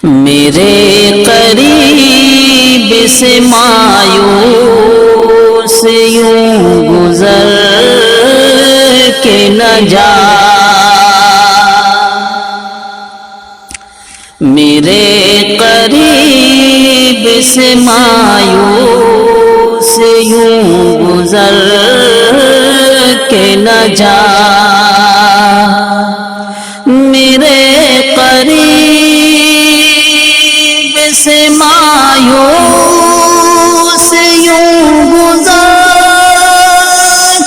میرے قریب سے مایوس یوں گزر کے نہ جا، میرے قریب سے مایوس یوں گزر کے نہ جا، میرے قریب سے مایوس یوں گزر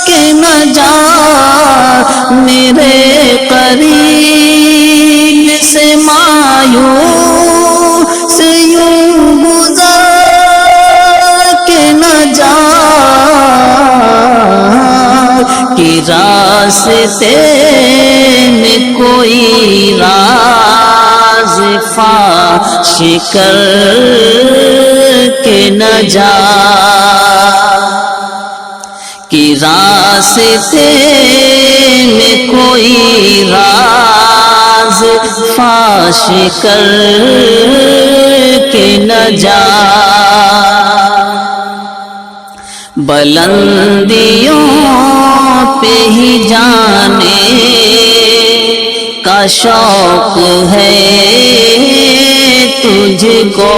کے نہ جا، میرے قریب سے مایوس یوں گزر کے نہ جا، کہ راستے میں کوئی راز فاش کر کے نہ جا، کہ راستے میں کوئی راز فاش کر کے نہ جا، بلندیوں پہ ہی جانے کا شوق ہے تجھ کو،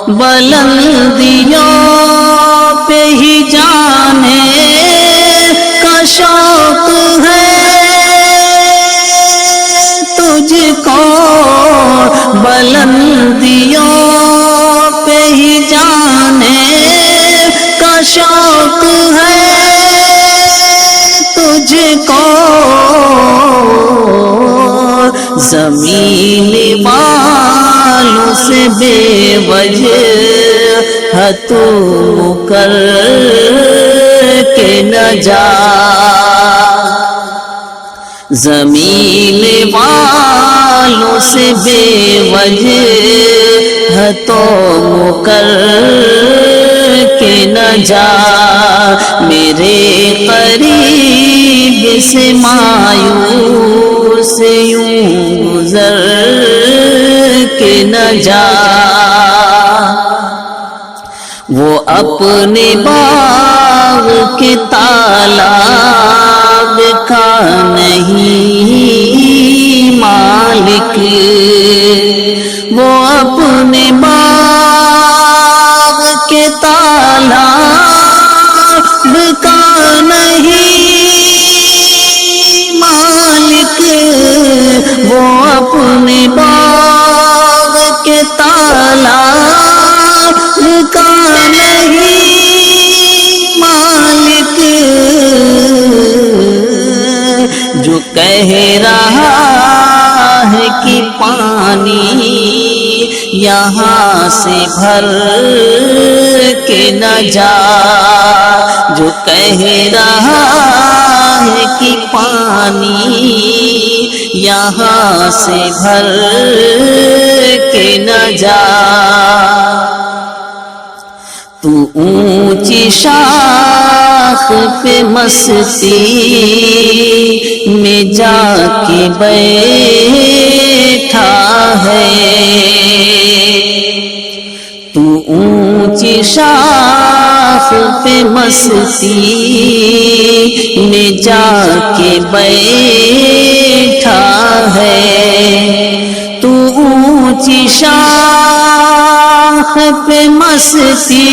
بلندیوں پہ ہی جانے کا شوق ہے تجھ کو، بلندیوں پہ ہی جانے کا شوق ہے تجھ کو، زمین والوں سے بے وجہ تو کر کے نہ جا، زمین والوں سے بے وجہ تو کر کے نہ جا، میرے قریب سے مایوس یوں گزر کے نہ جا، وہ اپنے باغ کے تالاب کا نہیں مالک، وہ اپنے باغ کے تالاب کا نہیں مالک، وہ اپنے باغ کے تالاب کا نہیں مالک، جو کہہ رہا ہے کہ پانی یہاں سے بھر کے نہ جا، جو کہہ رہا ہے کہ پانی یہاں سے بھر کے نہ جا، تو اونچی شاخ پہ مستی میں جا کے بیٹھا ہے، تو اونچی شاخ پہ مستی میں جا کے بیٹھا ہے، تو اونچی شاخ پہ مستی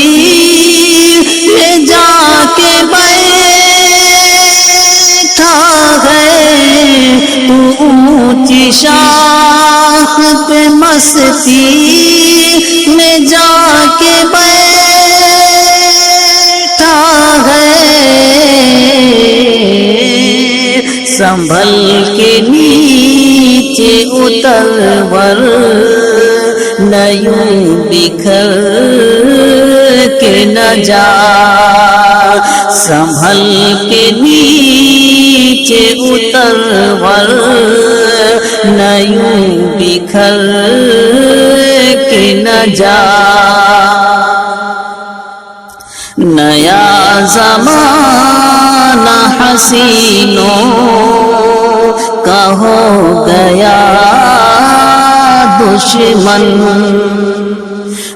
میں جا کے بیٹھا ہے، تو اونچی شاخ پہ مستی میں جا کے بیٹھا ہے، سنبھل کے نیچے اتر ورنہ یوں بکھر کے نہ جا، سنبھل کے نیچے اتر ورنہ یوں بکھر کے نہ جا، نیا زمانہ حسینوں کا ہو گیا دشمن،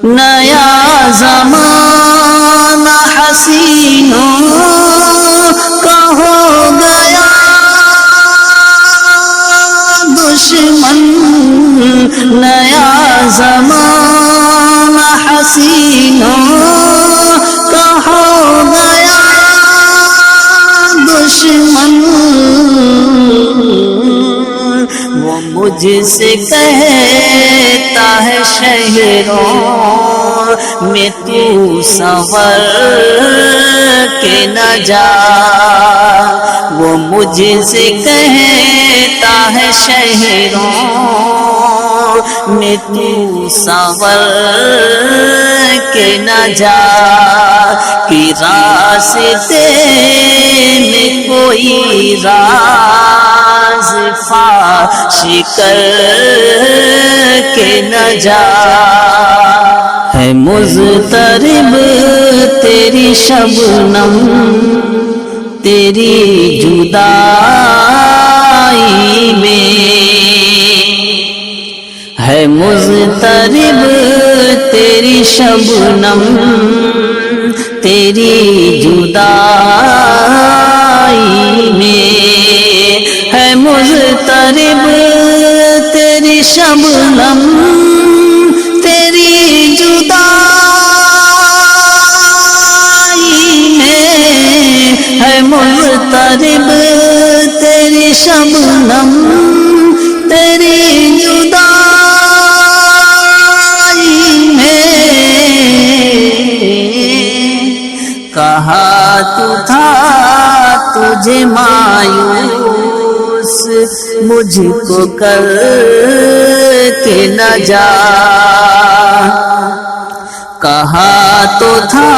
نیا زمانہ حسینوں کا ہو گیا دشمن، نیا زمانہ حسینوں کا ہو گیا دشمن، وہ مجھ سے کہتا ہے شہروں میں تو سنور کے نہ جا، وہ مجھ سے کہتا ہے شہروں میں تو سنور کے نہ جا، کہ راستے میں کوئی راز فاش کر کے نہ جا، ہے مضطرب تیری شبنم تیری جدائی میں، ہے مضطرب تیری شبنم تیری جدائی میں، ہے مضطرب تیری شبنم تیری جدائی میں، ہے مضطرب تیری شبنم تیری جدائی میں، کہا تو تھا تجھے مایوس مجھ کو کر کے نہ جا، کہا تو تھا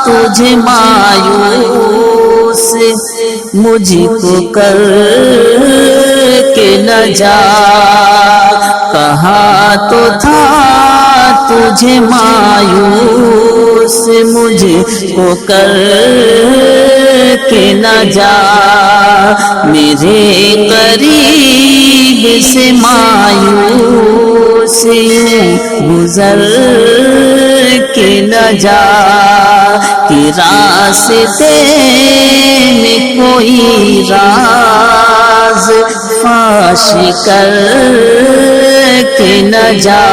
تجھے مایوس مجھ کو کر کے نہ جا، کہا تو تھا تجھے مایوس مجھ کو کر کے نہ جا، میرے قریب سے مایوس گزر کے نہ جا، کہ راستے میں کوئی راز فاش کر کے نہ جا۔